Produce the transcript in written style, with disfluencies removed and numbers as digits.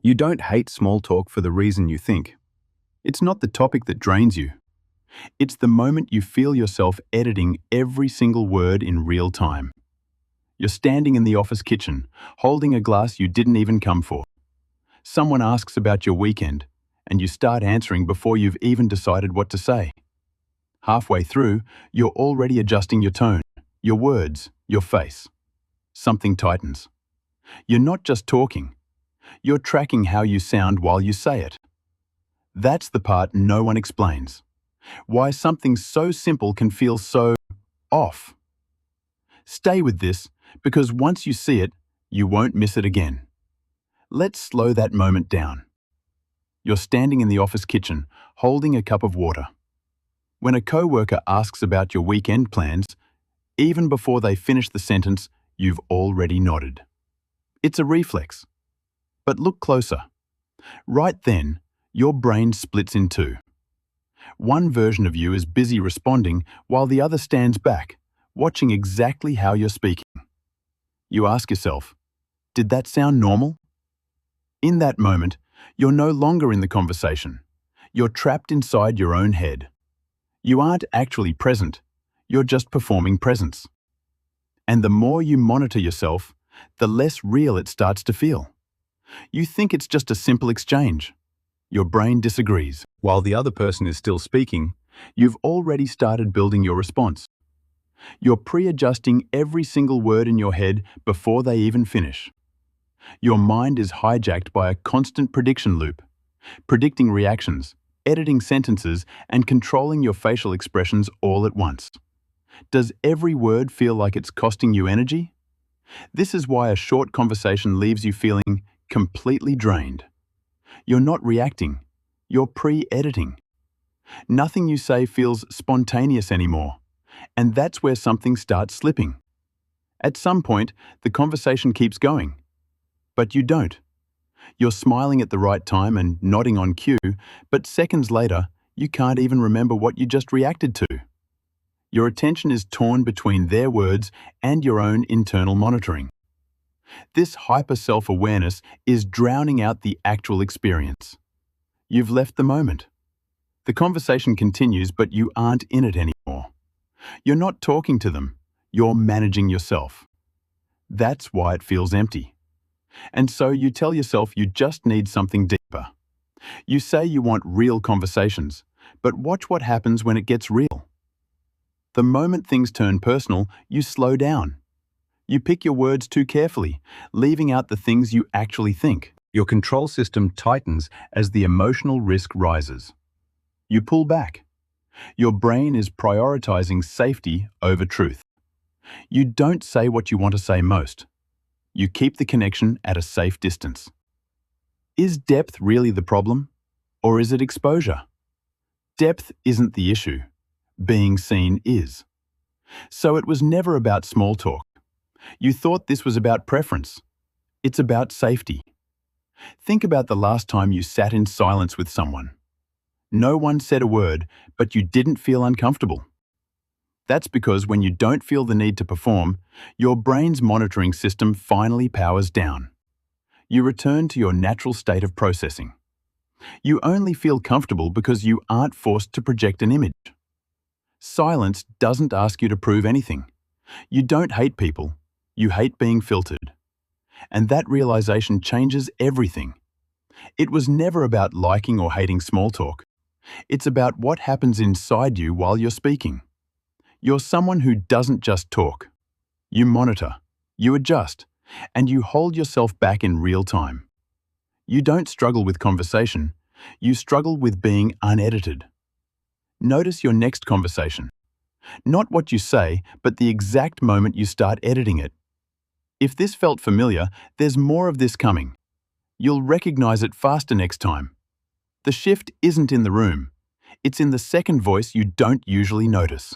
You don't hate small talk for the reason you think. It's not the topic that drains you. It's the moment you feel yourself editing every single word in real time. You're standing in the office kitchen, holding a glass you didn't even come for. Someone asks about your weekend, and you start answering before you've even decided what to say. Halfway through, you're already adjusting your tone, your words, your face. Something tightens. You're not just talking. You're tracking how you sound while you say it. That's the part no one explains. Why something so simple can feel so off. Stay with this, because once you see it, you won't miss it again. Let's slow that moment down. You're standing in the office kitchen, holding a cup of water. When a coworker asks about your weekend plans, even before they finish the sentence, you've already nodded. It's a reflex. But look closer. Right then, your brain splits in two. One version of you is busy responding while the other stands back, watching exactly how you're speaking. You ask yourself, did that sound normal? In that moment, you're no longer in the conversation. You're trapped inside your own head. You aren't actually present, you're just performing presence. And the more you monitor yourself, the less real it starts to feel. You think it's just a simple exchange. Your brain disagrees. While the other person is still speaking, you've already started building your response. You're pre-adjusting every single word in your head before they even finish. Your mind is hijacked by a constant prediction loop, predicting reactions, editing sentences, and controlling your facial expressions all at once. Does every word feel like it's costing you energy? This is why a short conversation leaves you feeling completely drained. You're not reacting, you're pre-editing. Nothing you say feels spontaneous anymore, and that's where something starts slipping. At some point, the conversation keeps going, but you don't. You're smiling at the right time and nodding on cue, but seconds later, you can't even remember what you just reacted to. Your attention is torn between their words and your own internal monitoring. This hyper-self-awareness is drowning out the actual experience. You've left the moment. The conversation continues, but you aren't in it anymore. You're not talking to them, you're managing yourself. That's why it feels empty. And so you tell yourself you just need something deeper. You say you want real conversations, but watch what happens when it gets real. The moment things turn personal, you slow down. You pick your words too carefully, leaving out the things you actually think. Your control system tightens as the emotional risk rises. You pull back. Your brain is prioritizing safety over truth. You don't say what you want to say most. You keep the connection at a safe distance. Is depth really the problem? Or is it exposure? Depth isn't the issue. Being seen is. So it was never about small talk. You thought this was about preference. It's about safety. Think about the last time you sat in silence with someone. No one said a word, but you didn't feel uncomfortable. That's because when you don't feel the need to perform, your brain's monitoring system finally powers down. You return to your natural state of processing. You only feel comfortable because you aren't forced to project an image. Silence doesn't ask you to prove anything. You don't hate people. You hate being filtered. And that realization changes everything. It was never about liking or hating small talk. It's about what happens inside you while you're speaking. You're someone who doesn't just talk. You monitor, you adjust, and you hold yourself back in real time. You don't struggle with conversation. You struggle with being unedited. Notice your next conversation. Not what you say, but the exact moment you start editing it. If this felt familiar, there's more of this coming. You'll recognize it faster next time. The shift isn't in the room. It's in the second voice you don't usually notice.